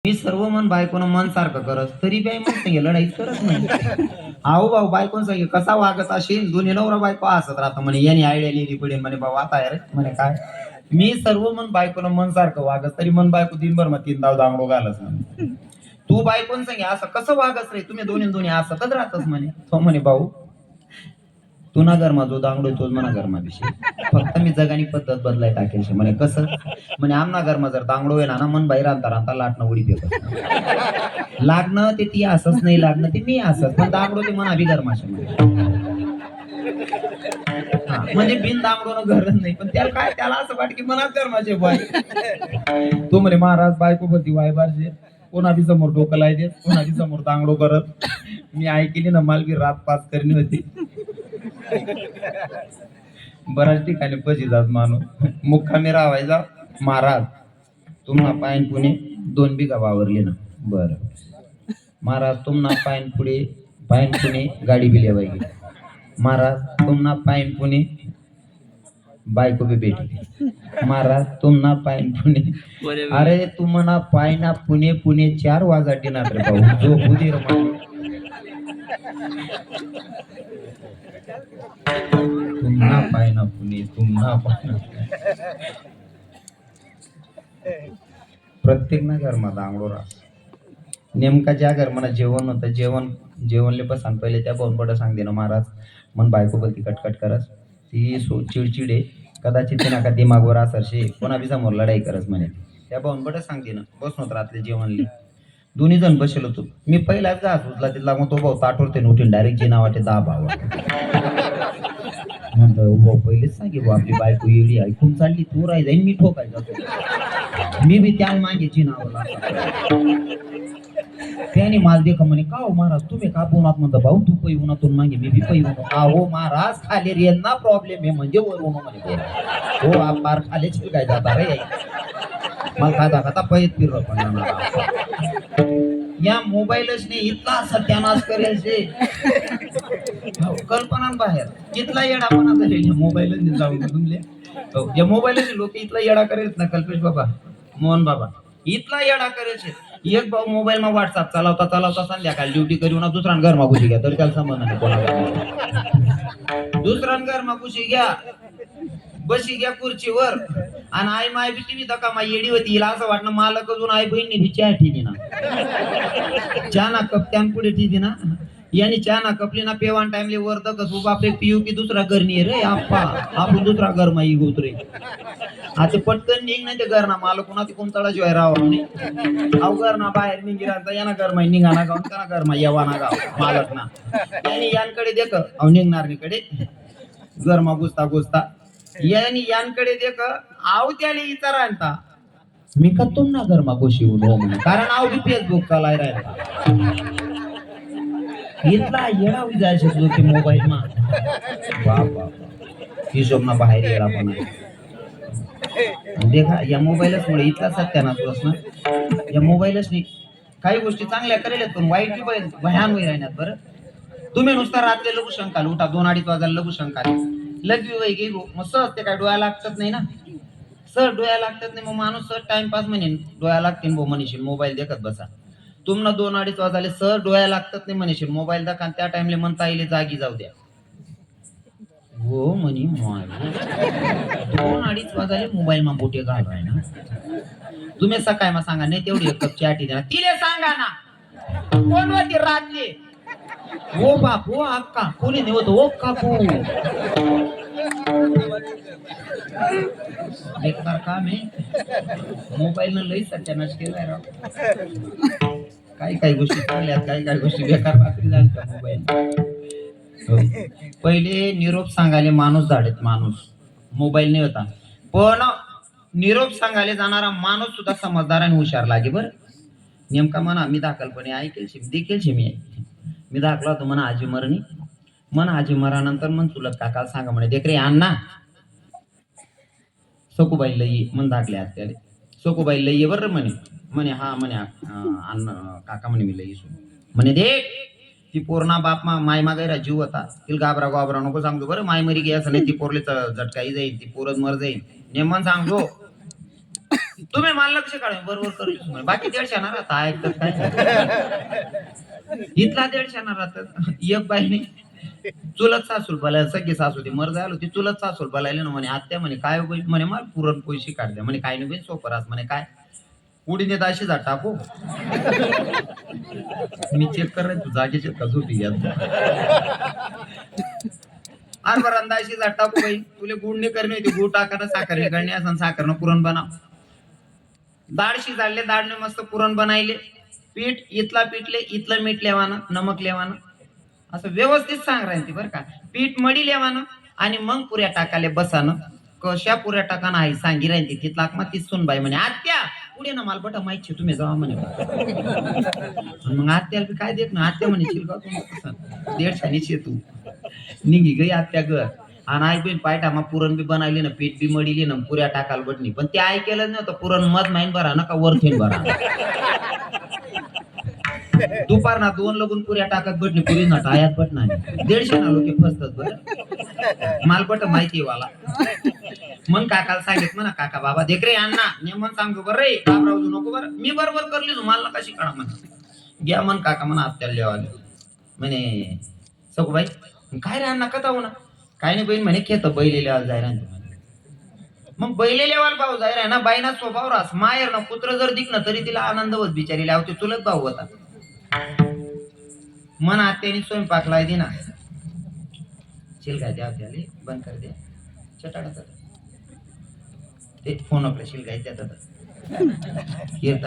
मी सर्व मन बायकोनं मन सारखं करत तरी बाई म्हणते लढाई करत नाही. आहो भाऊ बायकोन सांगे कसा वागत असेल दोन्ही नवरा बायको हसत राहतो म्हणे यांनी आयडिया लिहिली पुढे म्हणे भाऊ आता आहे रे म्हणे काय मी सर्व मन बायकोनं मन सारखं वागत तरी मन बायको दिनभर मग 3 दांगडो घालत म्हणे. तू बायकोन सांगे असं कसं वागत रे तुम्ही दोन्ही हसतच राहतच म्हणे. तो म्हणे भाऊ तू ना घरमा जो दांगडो तोच म्हणा घरमा विषय फक्त मी जगानी पद्धत बदलाय टाकेल म्हणे कसं म्हणे आमना घरमा जर दांगडो आहे ना मन बाहेर आणता राहता लाटणं उडी फेकत लागणं ते ती असंच नाही लागणं ते मी असत पण दांगडो ते म्हणा बी घरमाशे म्हणजे बिन दांगडो घर नाही पण त्याला काय त्याला असं वाट की मनात घरमाचे बाय तो म्हणे महाराज बायको बद्दी वायबारचे कोणा बी समोर डोकं लाय देत कोणा बी समोर दांगडो करत मी ऐकली ना मला बी रात पास करणी होती. बऱ्याच ठिकाणी पशी जात माणूस मुक्कामी राहायचा महाराज तुम्हाला पायन पुणे 2 बिघा वावरले ना बर महाराज तुम्हाला पायन पुणे गाडी बी लेवाय गेली महाराज तुम्हाला पायन पुणे बायको बी भेटली महाराज तुम्हाला पायन पुणे अरे तुम्हाला पायना पुणे 4 वाजा डिनार रे भाऊ जो उदीर तुम्हाला पायना पुणे तुम्हाला पायना प्रत्येक ना घरमा दांगडो राहत नेमका ज्या घरमा जेवण होतं जेवणले पसान पहिले त्या बोनपड सांगते ना महाराज मन बायको बद्दी कटकट करस ती चिडचिडे कदाचित ते नाका दिमागवर असरशे कोणा बी समोर लढाई करस म्हणे त्या बोनपड सांगते ना बसनोत रातले जेवणले दोन्ही जण बसेल होतो मी पहिलाच घास उचला तिथला मग तो भाऊ ताटवरते उठून डायरेक्ट जे नावाटे 10 भाव म्हणतो पहिलेच सांगे भाऊ आपली बायको येडी ऐकून चालली तू राही जाईन मी ठोकायचा मी बी त्या मागेची नावला त्याने माल देख म्हणे का हो महाराज तुम्ही का उन्हात म्हणता भाऊ तू पै उन्हातून मागे मी बी पै उन्हा हो महाराज खाली रेंना प्रॉब्लेम आहे म्हणजे वर उन्हा म्हणे हो आपार खाली काय जाता रे मला खाता पैत फिरलो पण या मोबाईलच नाही इतका सत्यानाश करेल कल्पना बाहेर इथला येडापणा झालेला मोबाईलच जाऊन तुमले या मोबाईलचे लोक इथला येडा करेल ना कल्पेश बाबा मोहन बाबा इथला येडा करेल एक भाऊ मोबाईल मा व्हॉट्सअप चालवता संध्याकाळी ड्युटी करी ना दुसरा घर मा घुशी घ्या तर त्याला संबंध नाही कोणा दुसरा घर मा घुशी घ्या बशी घ्या खुर्चीवर आणि आई माय बी टीव्ही दका माय येडी होती हिला असं वाटणं मालक अजून आई बहिणी बी चहा ठेवी ना चहा ना कप त्यान पुढे ठेवी ना यानी चहा ना कपली ना पेवान टाइमले वर दकस बापरे पिऊ की दुसरा घर नाही रे आप्पा आपण दुसरा घर माई गोतरे आता पटकन निघ नाही ते घर ना मालक कोणा ती कोणता शिवाय राहावं म्हणे अव घर ना बाहेर निघी राहता याना घर माई निघाना गाव त्यांना घर माई येवाना गाव मालक ना यांनी यांकडे देख अव निघणार निकडे घर मा घुसता यांनी यांकडे देख आव त्याने इतर आणता मी का तुम ना घर मा गोशी म्हणे कारण आव बी फेसबुक चालाय राहिला इथला येडा जाय शकलो की मोबाईल मा बाबा हिशोब ना बाहेर येडा पण देखा या मोबाईलच मुळे इथला सत्यानाश ना या मोबाईलच नाही काही गोष्टी चांगल्या करेल पण वाईट बी भयान होई राहण्यात बरं तुम्ही नुसता रात्री लघु शंकाल उठा 2-2:30 वाजायला लघु शंकाल लगवी वय गेलो मग सहज ते काय डोळ्या लागतात नाही ना सहज डोळ्या लागतात नाही मग माणूस सहज टाइमपास म्हणेन डोळ्या लागतील भाऊ म्हणशील मोबाईल देखत बसा तुम्हाला 2-2:30 वाजाले सहज डोळ्या लागतात नाही म्हणशील मोबाईल दाखवा त्या टाइमले म्हणता येईल जागी जाऊ द्या हो म्हणी 2-2:30 वाजाले मोबाईल मा बोटे घालवाय ना तुम्ही सकाळी मग सांगा नाही तेवढी एक कप चहा देना तिले सांगा ना कोण होती रातले हो बाप हो अक्का कोणी नाही होत हो काकू बेकार काम आहे मोबाईल न लई सत्यानाश केलाय राव काही गोष्टी चांगल्या काही गोष्टी बेकार रात्री झाल्या मोबाईल पहिले निरोप सांगायला माणूस धाडत माणूस मोबाईल नाही होता पण निरोप सांगायला जाणारा माणूस सुद्धा समजदार आणि हुशार लागे बर नेमका म्हणा मी दाखलपणे ऐकेल देखील मी दाखला होतो म्हणा आजी मरानंतर मन चुलत काकाला सांगा म्हणे देख रे अण्णा सखूबाई लई मन दाखले आज त्याला सखूबाई लई बर म्हणे हा म्हणे अण्णा काका म्हणे मी लई म्हणे देख ती पोरणा बाप माय मागायला जीव होता तिला गाबरा नको सांगतो बरं माय मरी गे असं नाही ती पोरले झटकाई जाईल ती पोरच मर जाईल नेमन सांगतो तुम्ही मला लक्ष काढा बरोबर करू बाकी 150 ना राहता ऐकतात काय इथला 150 ना राहतात एक बाईने चुलत सासूल बोलायला सगळी सासू ती मर झालो ती चुलत सासूल बोलायला ना म्हणे आत्या म्हणे काय होईल म्हणे मला पुरण पैसे काढल्या म्हणे काय नाही सोपं राहत म्हणे काय उडीने दाशी जा टाकू मी चेक कराय तू जागेचे का झोपी घ्या अरे बरं अंदाशी जा टाकू बाई तुला गुड नाही करणे होती गुड टाकानं साखर नाही करणे असं साखरनं पुरण बनव दाळ शिजाडले दाळने मस्त पुरण बनायले पीठ इथला पिठले इथलं मीठ लेवानं नमक लेवानं असं व्यवस्थित सांग राहील बरं का पीठ मडी लेवानं आणि मग पुऱ्या टाकाले बसानं कशा पुऱ्या टाकानं आई सांगी राहील तिथला मग ती सुनबाई म्हणे आत्या पुढे ना मला बटा माहिती तुम्ही जावा म्हणे मग आत्याला बी काय देत ना आत्या म्हणे शिलगाव तुम्ही 150 तू निघी गई आत्या घर आणि आई बहीण पायटा मग पुरण बी बनायली ना पीठ बी मडीली ना पुऱ्या टाकाल बटणी पण ते ऐकेलंच नव्हतं पुरण मध माहीन भरा ना का वरथेन भरा दुपार ना 2 लगून पुऱ्या टाकत बटणी पुरी ना टायात बटना 150 ना लोक फसतात बरं मालपट माहिती वाला मग काकाला सांगित म्हणा काका बाबा देख रे अण्णा नेमन सांगतो बरं रे घाबरावू नको बरं मी बरोबर करली मला कशी कळा म्हणा घ्या मन काका म्हणा आत्याला लेवाले म्हणे सगूबाई काय रे अण्णा कथा होणार काय नाही बहीण म्हणे खेत बैले लेवाल जायरा मग बैले लेवाल भाऊ जायरा ना बाईना स्वभाव रास मायर ना पुत्र जर दिखलं तरी तिला आनंद होत बिचारी लावते चुलत भाऊ होता मन आत्याने स्वयंपाक लाय दिना शिलगाय द्या त्याले बंद कर द्या चटाडा ते फोन आपल्या शिलगाय द्या